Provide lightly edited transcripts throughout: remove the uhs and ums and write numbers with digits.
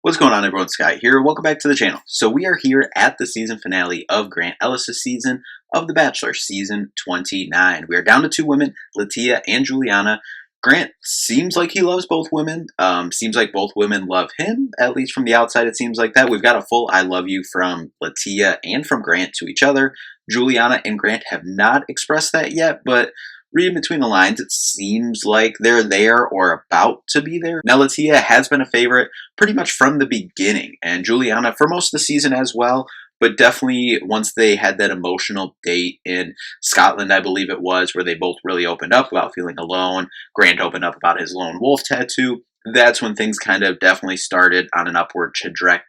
What's going on, everyone? Scott here. Welcome back to the channel. So we are here at the season finale of Grant Ellis' season of The Bachelor, season 29. We are down to two women, Latia and Juliana. Grant seems like he loves both women. Seems like both women love him, at least from the outside it seems like that. We've got a full I love you from Latia and from Grant to each other. Juliana and Grant have not expressed that yet, but reading between the lines, it seems like they're there or about to be there. Now, Latia has been a favorite pretty much from the beginning, and Juliana for most of the season as well, but definitely once they had that emotional date in Scotland, I believe it was, where they both really opened up about feeling alone. Grant opened up about his lone wolf tattoo. That's when things kind of definitely started on an upward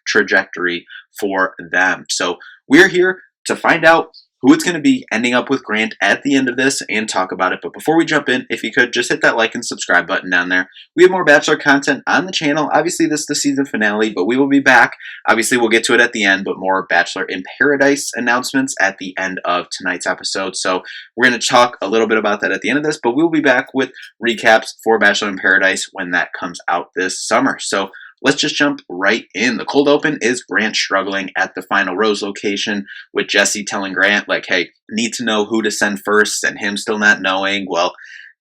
trajectory for them. So we're here to find out who it's going to be ending up with Grant at the end of this and talk about it. But before we jump in, if you could just hit that like and subscribe button down there. We have more Bachelor content on the channel. Obviously, this is the season finale, but we will be back. Obviously, we'll get to it at the end, but more Bachelor in Paradise announcements at the end of tonight's episode. So we're going to talk a little bit about that at the end of this, but we'll be back with recaps for Bachelor in Paradise when that comes out this summer. So let's just jump right in. The cold open is Grant struggling at the final rose location with Jesse telling Grant, like, hey, need to know who to send first, and him still not knowing. Well,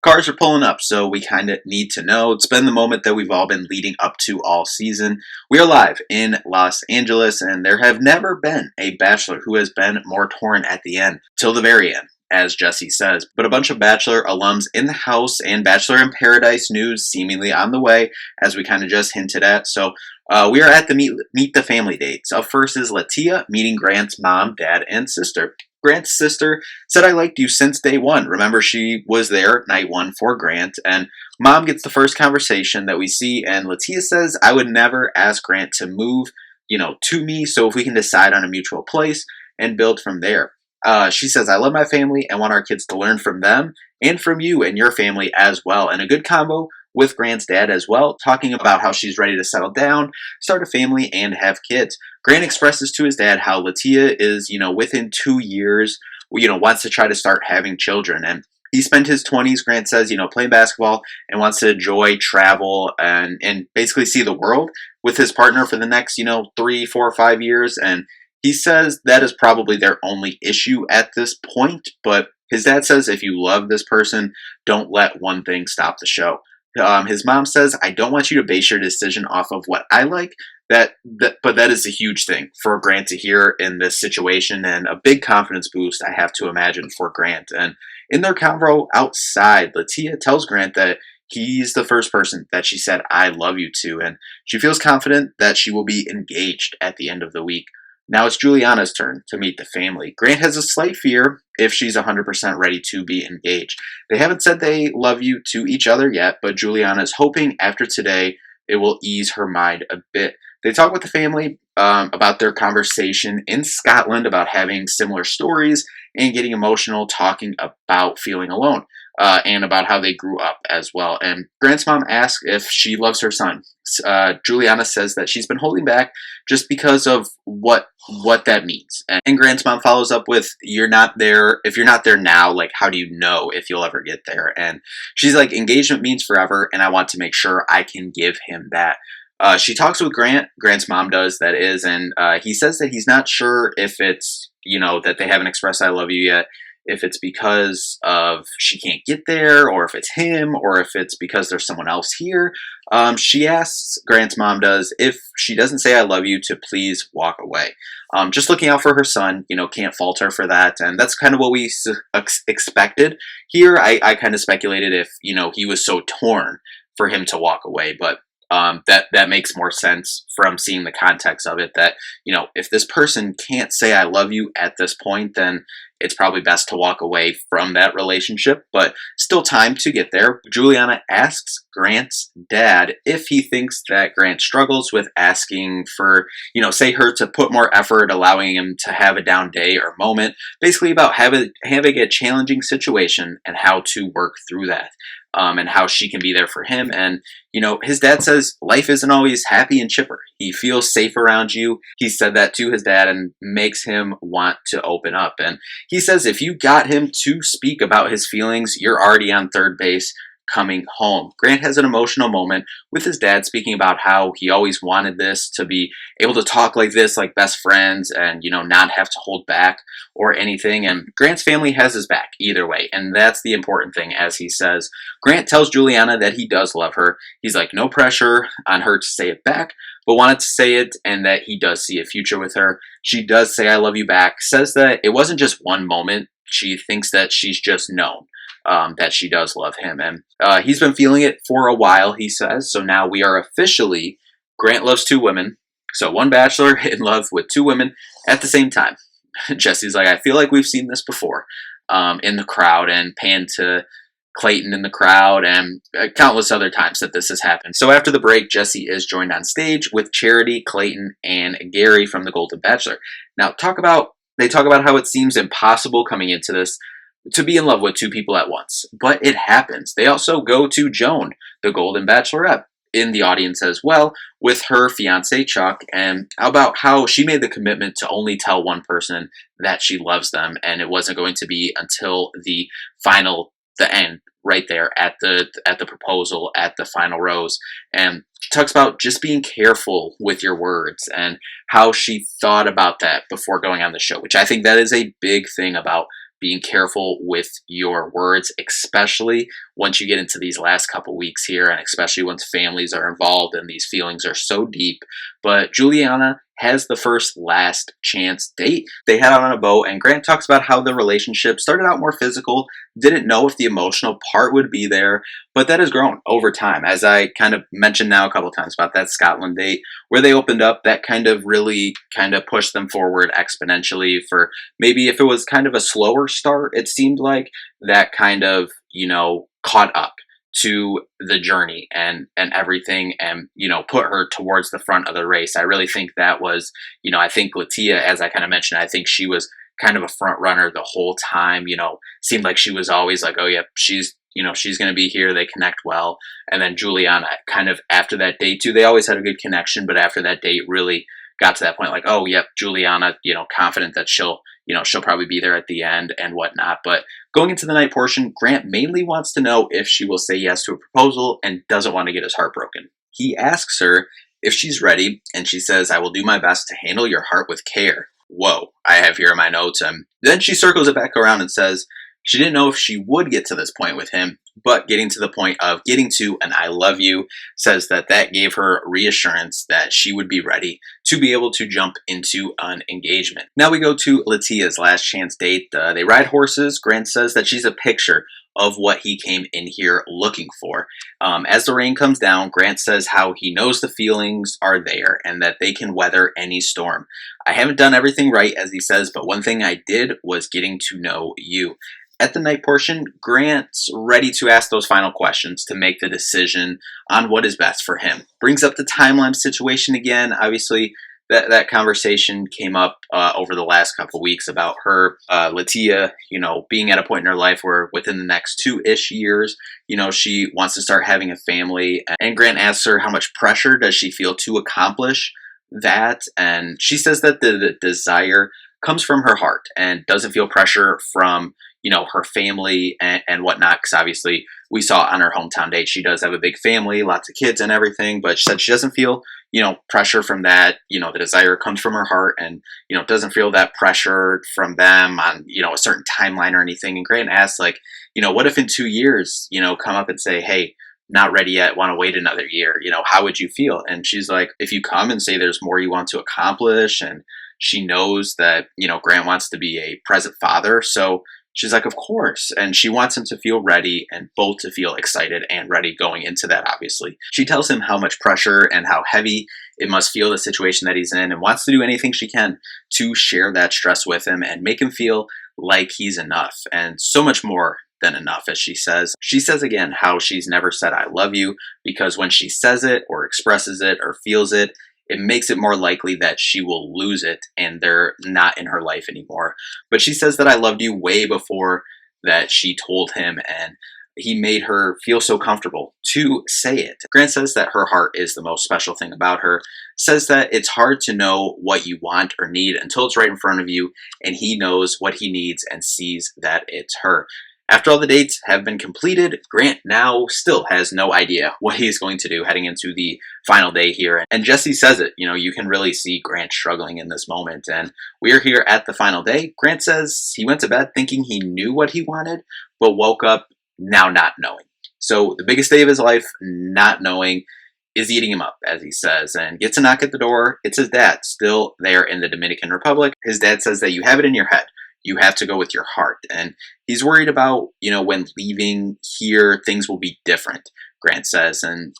cars are pulling up, so we kind of need to know. It's been the moment that we've all been leading up to all season. We are live in Los Angeles, and there have never been a Bachelor who has been more torn at the end, till the very end, as Jesse says. But a bunch of Bachelor alums in the house and Bachelor in Paradise news seemingly on the way, as we kind of just hinted at. So we are at the meet the family dates. Up first is Latia meeting Grant's mom, dad, and sister. Grant's sister said, I liked you since day one. Remember, she was there night one for Grant. And mom gets the first conversation that we see. And Latia says, I would never ask Grant to move, to me. So if we can decide on a mutual place and build from there. She says, I love my family and want our kids to learn from them and from you and your family as well. And a good combo with Grant's dad as well, talking about how she's ready to settle down, start a family, and have kids. Grant expresses to his dad how Latia is, within 2 years, wants to try to start having children. And he spent his 20s, Grant says, playing basketball and wants to enjoy travel and basically see the world with his partner for the next, 3, 4, 5 years. And he says that is probably their only issue at this point, but his dad says if you love this person, don't let one thing stop the show. His mom says, I don't want you to base your decision off of what I like, but that is a huge thing for Grant to hear in this situation and a big confidence boost, I have to imagine, for Grant. And in their convo outside, Latia tells Grant that he's the first person that she said, I love you to, and she feels confident that she will be engaged at the end of the week. Now it's Juliana's turn to meet the family. Grant has a slight fear if she's 100% ready to be engaged. They haven't said they love you to each other yet, but Juliana is hoping after today it will ease her mind a bit. They talk with the family about their conversation in Scotland about having similar stories and getting emotional, talking about feeling alone and about how they grew up as well. And Grant's mom asks if she loves her son. Juliana says that she's been holding back just because of what that means. And Grant's mom follows up with, you're not there. If you're not there now, like, how do you know if you'll ever get there? And she's like, engagement means forever, and I want to make sure I can give him that. She talks with Grant's mom does, that is, and he says that he's not sure if it's, that they haven't expressed I love you yet, if it's because of she can't get there, or if it's him, or if it's because there's someone else here. She asks, Grant's mom does, if she doesn't say I love you, to please walk away. Just looking out for her son, can't fault her for that. And that's kind of what we expected here. I kind of speculated if, he was so torn for him to walk away, but that makes more sense from seeing the context of it, that, if this person can't say I love you at this point, then it's probably best to walk away from that relationship, but still time to get there. Juliana asks Grant's dad if he thinks that Grant struggles with asking for, say her to put more effort, allowing him to have a down day or moment, basically about having a challenging situation and how to work through that. And how she can be there for him. And, his dad says life isn't always happy and chipper. He feels safe around you. He said that to his dad and makes him want to open up. And he says if you got him to speak about his feelings, you're already on third base. coming home. Grant has an emotional moment with his dad, speaking about how he always wanted this to be able to talk like this, like best friends, and not have to hold back or anything. And Grant's family has his back either way, and that's the important thing. As he says, Grant tells Juliana that he does love her. He's like, no pressure on her to say it back, but wanted to say it, and that he does see a future with her. She does say I love you back, says that it wasn't just one moment. She thinks that she's just known that she does love him, and he's been feeling it for a while, he says. So now we are officially, Grant loves two women. So one bachelor in love with two women at the same time. Jesse's like, I feel like we've seen this before in the crowd, and pan to Clayton in the crowd, and countless other times that this has happened. So after the break, Jesse is joined on stage with Charity, Clayton, and Gary from the Golden Bachelor. Now they talk about how it seems impossible coming into this to be in love with two people at once, but it happens. They also go to Joan, the Golden Bachelorette, in the audience as well, with her fiance Chuck, and about how she made the commitment to only tell one person that she loves them, and it wasn't going to be until the end, right there at the proposal, at the final rose. And talks about just being careful with your words, and how she thought about that before going on the show, which I think that is a big thing about being careful with your words, especially once you get into these last couple weeks here, and especially once families are involved and these feelings are so deep. But Juliana has the first last chance date. They head out on a boat, and Grant talks about how the relationship started out more physical, didn't know if the emotional part would be there, but that has grown over time. As I kind of mentioned now a couple times about that Scotland date where they opened up, that kind of really kind of pushed them forward exponentially. For maybe if it was kind of a slower start, it seemed like that kind of, caught up to the journey and everything, and put her towards the front of the race. I really think that was, I think Latia, as I kind of mentioned, I think she was kind of a front runner the whole time. Seemed like she was always like, oh yeah, she's going to be here. They connect well. And then Juliana, kind of after that date too, they always had a good connection, but after that date really got to that point, like, oh yep, Juliana, confident that she'll probably be there at the end and whatnot. But going into the night portion, Grant mainly wants to know if she will say yes to a proposal and doesn't want to get his heart broken. He asks her if she's ready, and she says, I will do my best to handle your heart with care. Whoa, I have here in my notes. And then she circles it back around and says she didn't know if she would get to this point with him, but getting to the point of getting to an I love you, says that gave her reassurance that she would be ready to be able to jump into an engagement. Now we go to Latia's last chance date. They ride horses. Grant says that she's a picture of what he came in here looking for. As the rain comes down, Grant says how he knows the feelings are there and that they can weather any storm. I haven't done everything right, as he says, but one thing I did was getting to know you. At the night portion, Grant's ready to ask those final questions to make the decision on what is best for him. Brings up the timeline situation again. Obviously, that conversation came up over the last couple weeks about her, Latia, being at a point in her life where within the next 2-ish years, she wants to start having a family. And Grant asks her how much pressure does she feel to accomplish that. And she says that the desire comes from her heart and doesn't feel pressure from her family and whatnot, because obviously we saw on her hometown date she does have a big family, lots of kids and everything, but she said she doesn't feel pressure from that. The desire comes from her heart, and doesn't feel that pressure from them on a certain timeline or anything. And Grant asks, like, what if in 2 years come up and say, hey, not ready yet, want to wait another year, how would you feel? And she's like, if you come and say there's more you want to accomplish, and she knows that Grant wants to be a present father, so she's like, of course. And she wants him to feel ready, and both to feel excited and ready going into that, obviously. She tells him how much pressure and how heavy it must feel, the situation that he's in, and wants to do anything she can to share that stress with him and make him feel like he's enough, and so much more than enough, as she says. She says again how she's never said I love you, because when she says it or expresses it or feels it, it makes it more likely that she will lose it and they're not in her life anymore. But she says that I loved you way before that she told him, and he made her feel so comfortable to say it. Grant says that her heart is the most special thing about her, says that it's hard to know what you want or need until it's right in front of you, and he knows what he needs and sees that it's her. After all the dates have been completed, Grant now still has no idea what he's going to do heading into the final day here. And Jesse says it, you can really see Grant struggling in this moment. And we're here at the final day. Grant says he went to bed thinking he knew what he wanted, but woke up now not knowing. So the biggest day of his life, not knowing, is eating him up, as he says, and gets a knock at the door. It's his dad, still there in the Dominican Republic. His dad says that you have it in your head. You have to go with your heart. And he's worried about, when leaving here, things will be different, Grant says. And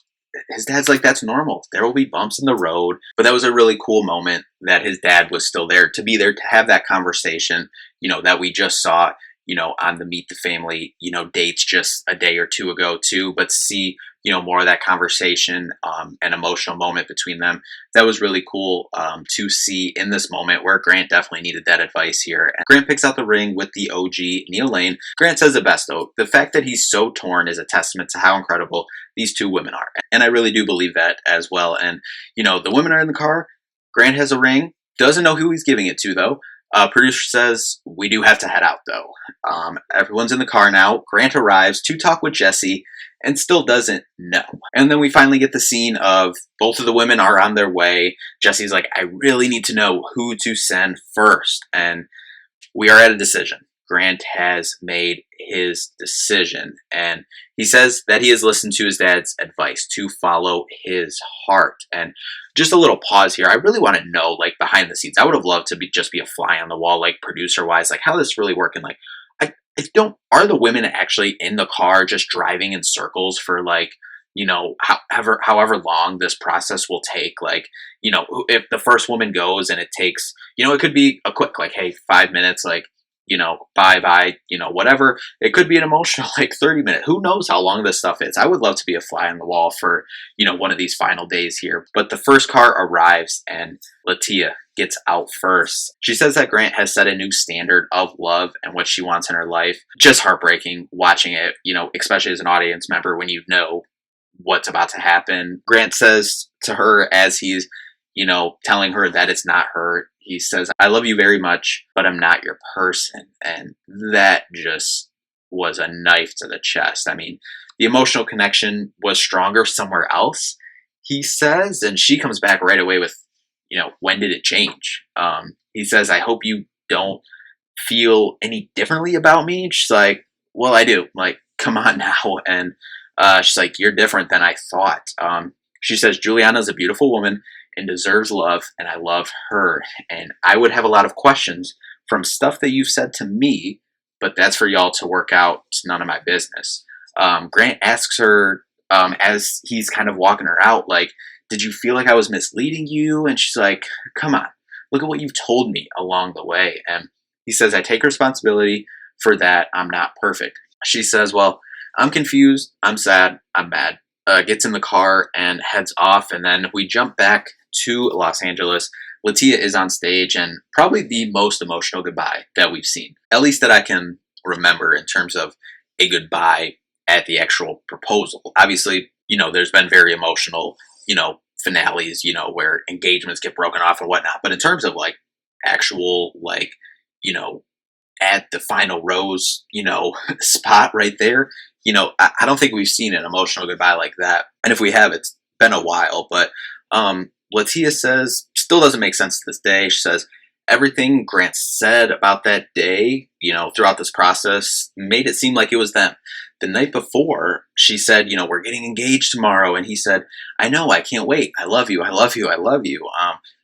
his dad's like, that's normal. There will be bumps in the road. But that was a really cool moment that his dad was still there, to be there, to have that conversation, that we just saw, on the Meet the Family, dates just a day or two ago too, but see, more of that conversation, an emotional moment between them. That was really cool to see in this moment where Grant definitely needed that advice here. And Grant picks out the ring with the OG, Neil Lane. Grant says it best though. The fact that he's so torn is a testament to how incredible these two women are. And I really do believe that as well. And, the women are in the car. Grant has a ring. Doesn't know who he's giving it to though. Producer says, we do have to head out though. Everyone's in the car now. Grant arrives to talk with Jesse and still doesn't know. And then we finally get the scene of both of the women are on their way. Jesse's like, I really need to know who to send first. And we are at a decision. Grant has made his decision. And he says that he has listened to his dad's advice to follow his heart. And just a little pause here. I really want to know, behind the scenes. I would have loved to just be a fly on the wall, producer wise, how this really working. Are the women actually in the car just driving in circles for however long this process will take? If the first woman goes and it takes, it could be a quick, hey, 5 minutes, bye, whatever. It could be an emotional, 30 minutes. Who knows how long this stuff is? I would love to be a fly on the wall for, one of these final days here. But the first car arrives and Latia gets out first. She says that Grant has set a new standard of love and what she wants in her life. Just heartbreaking watching it, especially as an audience member when you know what's about to happen. Grant says to her as he's, telling her that it's not her, he says, I love you very much, but I'm not your person. And that just was a knife to the chest. I mean, the emotional connection was stronger somewhere else, he says. And she comes back right away with, when did it change? He says, I hope you don't feel any differently about me. And she's like, well, I do. Come on now. And she's like, you're different than I thought. She says, Juliana's a beautiful woman and deserves love, and I love her. And I would have a lot of questions from stuff that you've said to me, but that's for y'all to work out. It's none of my business. Grant asks her as he's kind of walking her out, did you feel like I was misleading you? And she's like, come on, look at what you've told me along the way. And he says, I take responsibility for that. I'm not perfect. She says, well, I'm confused. I'm sad. I'm mad. Gets in the car and heads off. And then we jump back to Los Angeles. Latia is on stage and probably the most emotional goodbye that we've seen, at least that I can remember in terms of a goodbye at the actual proposal. Obviously, there's been very emotional, finales, where engagements get broken off and whatnot. But in terms of actual, at the final rose, spot right there, I don't think we've seen an emotional goodbye like that. And if we have, it's been a while. But Latia says, still doesn't make sense to this day. She says, everything Grant said about that day, throughout this process made it seem like it was them. The night before, she said, we're getting engaged tomorrow. And he said, I know, I can't wait. I love you. I love you. I love you.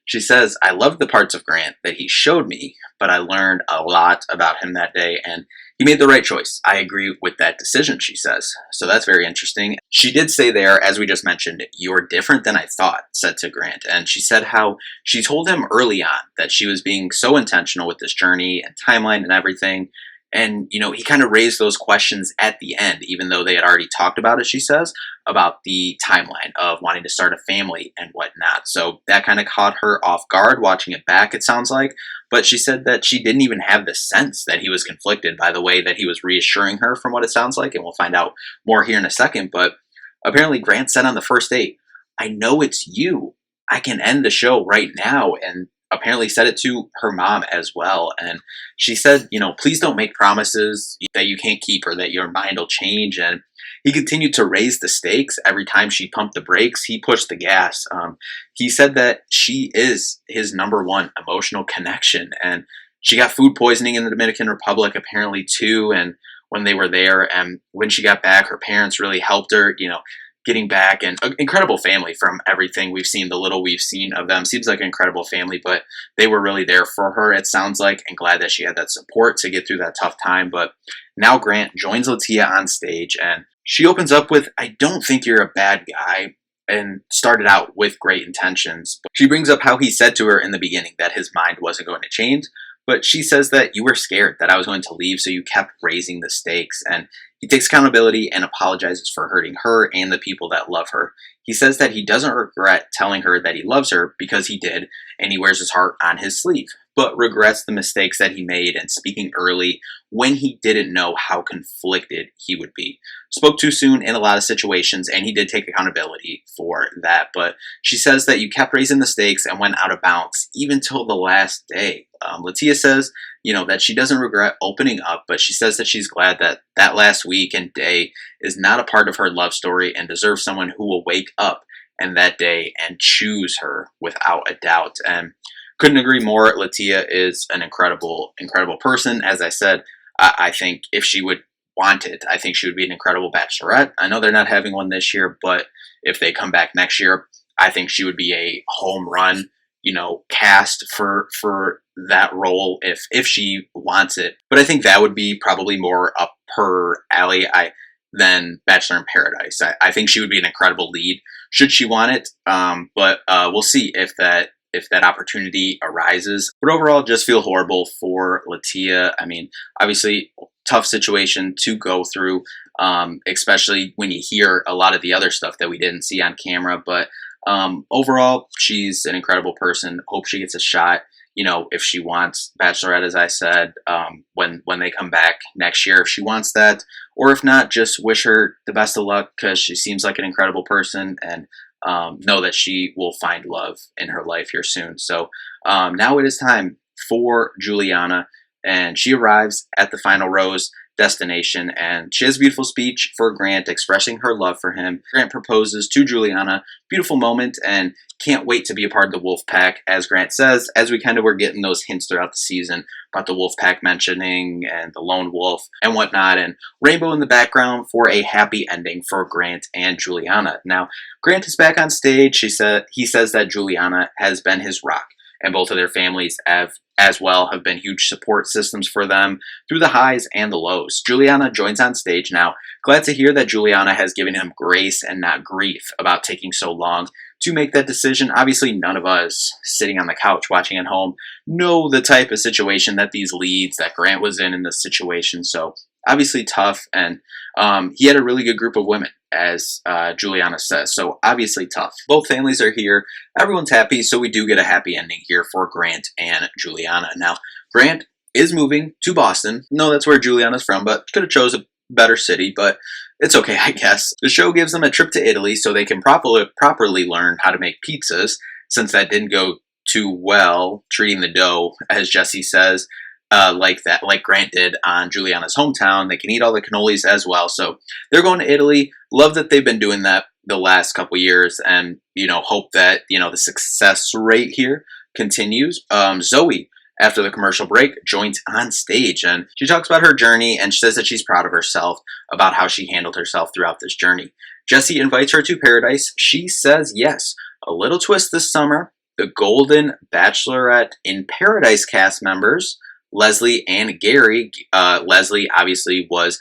She says, I loved the parts of Grant that he showed me, but I learned a lot about him that day, and he made the right choice. I agree with that decision, she says. So that's very interesting. She did say there, as we just mentioned, you're different than I thought, said to Grant. And she said how she told him early on that she was being so intentional with this journey and timeline and everything. And, he kind of raised those questions at the end, even though they had already talked about it, she says, about the timeline of wanting to start a family and whatnot. So that kind of caught her off guard watching it back, it sounds like. But she said that she didn't even have the sense that he was conflicted by the way that he was reassuring her, from what it sounds like. And we'll find out more here in a second. But apparently Grant said on the first date, I know it's you. I can end the show right now. And apparently said it to her mom as well. And she said, please don't make promises that you can't keep or that your mind will change. And he continued to raise the stakes every time she pumped the brakes. He pushed the gas. He said that she is his number one emotional connection. And she got food poisoning in the Dominican Republic apparently too. And when they were there, and when she got back, her parents really helped her, getting back. And an incredible family from everything we've seen, the little we've seen of them. Seems like an incredible family, but they were really there for her, it sounds like, and glad that she had that support to get through that tough time. But now Grant joins Latia on stage, and she opens up with, "I don't think you're a bad guy," and started out with great intentions. But she brings up how he said to her in the beginning that his mind wasn't going to change, but she says that you were scared that I was going to leave, so you kept raising the stakes. And he takes accountability and apologizes for hurting her and the people that love her. He says that he doesn't regret telling her that he loves her because he did, and he wears his heart on his sleeve, but regrets the mistakes that he made and speaking early when he didn't know how conflicted he would be. Spoke too soon in a lot of situations, and he did take accountability for that. But she says that you kept raising the stakes and went out of bounds even till the last day. Latia says, that she doesn't regret opening up, but she says that she's glad that that last week and day is not a part of her love story and deserves someone who will wake up and that day and choose her without a doubt. And couldn't agree more. Latia is an incredible, incredible person. As I said, I think if she would want it, I think she would be an incredible bachelorette. I know they're not having one this year, but if they come back next year, I think she would be a home run, cast for that role if she wants it. But I think that would be probably more up her alley than Bachelor in Paradise. I think she would be an incredible lead should she want it. But we'll see if that opportunity arises. But overall, just feel horrible for Latia. I mean, obviously, tough situation to go through, especially when you hear a lot of the other stuff that we didn't see on camera. But overall, she's an incredible person. Hope she gets a shot, if she wants Bachelorette, as I said, when they come back next year, if she wants that. Or if not, just wish her the best of luck because she seems like an incredible person, and know that she will find love in her life here soon. So now it is time for Juliana, and she arrives at the final rose destination, and she has a beautiful speech for Grant expressing her love for him. Grant proposes to Juliana. Beautiful moment, and can't wait to be a part of the wolf pack, as Grant says, as we kind of were getting those hints throughout the season about the wolf pack mentioning and the lone wolf and whatnot, and rainbow in the background for a happy ending for Grant and Juliana. Now, Grant is back on stage. He says that Juliana has been his rock, and both of their families have been huge support systems for them through the highs and the lows. Juliana joins on stage now. Glad to hear that Juliana has given him grace and not grief about taking so long to make that decision. Obviously, none of us sitting on the couch watching at home know the type of situation that these leads, that Grant was in this situation. So obviously tough, and he had a really good group of women, as Juliana says. So obviously tough. Both families are here. Everyone's happy, so we do get a happy ending here for Grant and Juliana. Now, Grant is moving to Boston. No, that's where Juliana's from, but could have chose a better city, but it's okay, I guess. The show gives them a trip to Italy so they can properly learn how to make pizzas, since that didn't go too well, treating the dough, as Jesse says, like Grant did on Juliana's hometown. They can eat all the cannolis as well. So they're going to Italy. Love that they've been doing that the last couple years, and hope that the success rate here continues. Zoe, after the commercial break, joins on stage, and she talks about her journey, and she says that she's proud of herself about how she handled herself throughout this journey. Jesse invites her to Paradise. She says yes. A little twist this summer: the Golden Bachelorette in Paradise cast members, Leslie and Gary. Leslie obviously was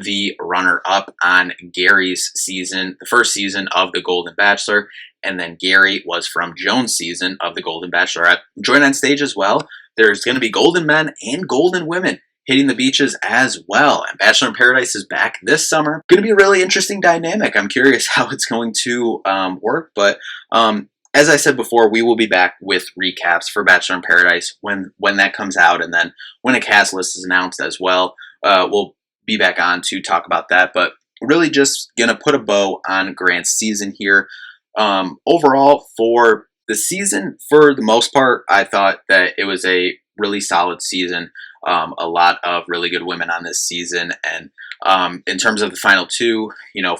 the runner-up on Gary's season, the first season of The Golden Bachelor, and then Gary was from Joan's season of The Golden Bachelorette. Join on stage as well. There's going to be golden men and golden women hitting the beaches as well. And Bachelor in Paradise is back this summer. Going to be a really interesting dynamic. I'm curious how it's going to work, but as I said before, we will be back with recaps for Bachelor in Paradise when that comes out, and then when a cast list is announced as well. We'll be back on to talk about that, but really just going to put a bow on Grant's season here. Overall, for the season, for the most part, I thought that it was a really solid season. A lot of really good women on this season. And in terms of the final two,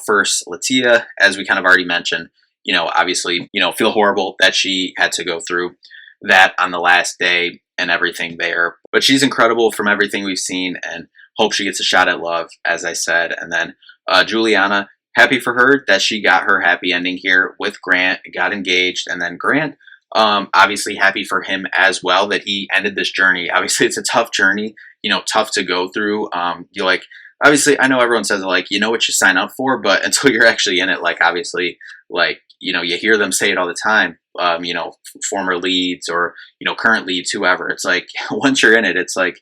first, Latia, as we kind of already mentioned, obviously, feel horrible that she had to go through that on the last day and everything there. But she's incredible from everything we've seen, and hope she gets a shot at love, as I said. And then Juliana, happy for her that she got her happy ending here with Grant, got engaged, and then Grant, obviously happy for him as well that he ended this journey. Obviously, it's a tough journey, tough to go through. You like, obviously, I know everyone says like, you know what you sign up for, but until you're actually in it, like, obviously, like, you hear them say it all the time. Former leads or current leads, whoever. It's like once you're in it, it's like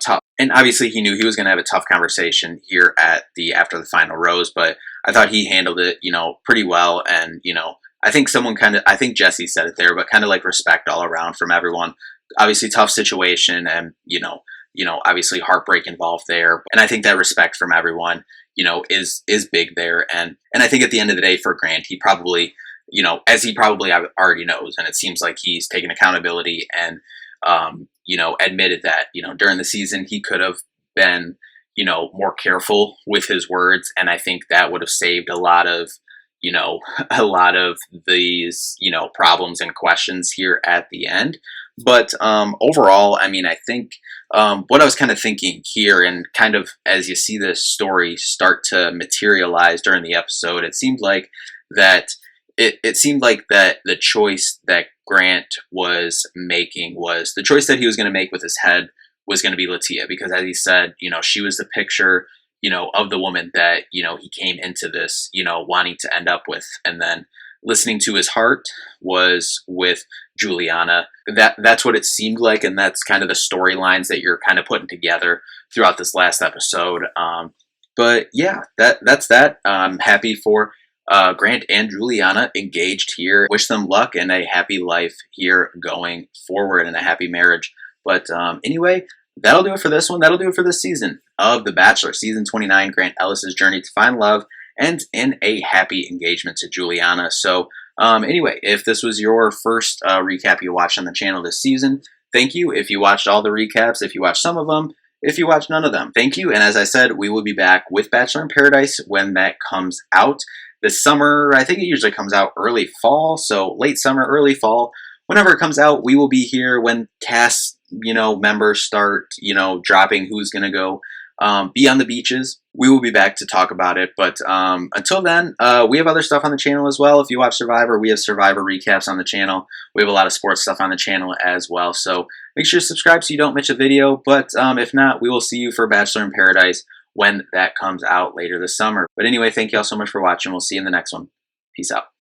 tough. And obviously, he knew he was going to have a tough conversation here at the after the final rose, but I thought he handled it, pretty well. And I think I think Jesse said it there, but kind of like respect all around from everyone. Obviously, tough situation, and obviously heartbreak involved there. And I think that respect from everyone, is big there. And I think at the end of the day, for Grant, he probably, as he probably already knows, and it seems like he's taken accountability and admitted that during the season he could have been more careful with his words, and I think that would have saved a lot of a lot of these problems and questions here at the end. But overall, I mean, I think what I was kind of thinking here, and kind of as you see this story start to materialize during the episode, it seemed like that it seemed like that the choice that Grant was making was the choice that he was going to make with his head was going to be Latia, because as he said, she was the picture, of the woman that, he came into this, wanting to end up with. And then listening to his heart was with Juliana. That's what it seemed like. And that's kind of the storylines that you're kind of putting together throughout this last episode. But yeah, that's that. I'm happy for Grant and Juliana engaged here. Wish them luck and a happy life here going forward, and a happy marriage. But anyway, that'll do it for this one. That'll do it for this season of The Bachelor, season 29, Grant Ellis' journey to find love and in a happy engagement to Juliana. So anyway, if this was your first recap you watched on the channel this season, thank you. If you watched all the recaps, if you watched some of them, if you watched none of them, thank you. And as I said, we will be back with Bachelor in Paradise when that comes out this summer. I think it usually comes out early fall, so late summer, early fall. Whenever it comes out, we will be here when cast, members start, dropping who's going to go be on the beaches. We will be back to talk about it. But until then, we have other stuff on the channel as well. If you watch Survivor, we have Survivor recaps on the channel. We have a lot of sports stuff on the channel as well. So make sure to subscribe so you don't miss a video. But if not, we will see you for Bachelor in Paradise when that comes out later this summer. But anyway, thank you all so much for watching. We'll see you in the next one. Peace out.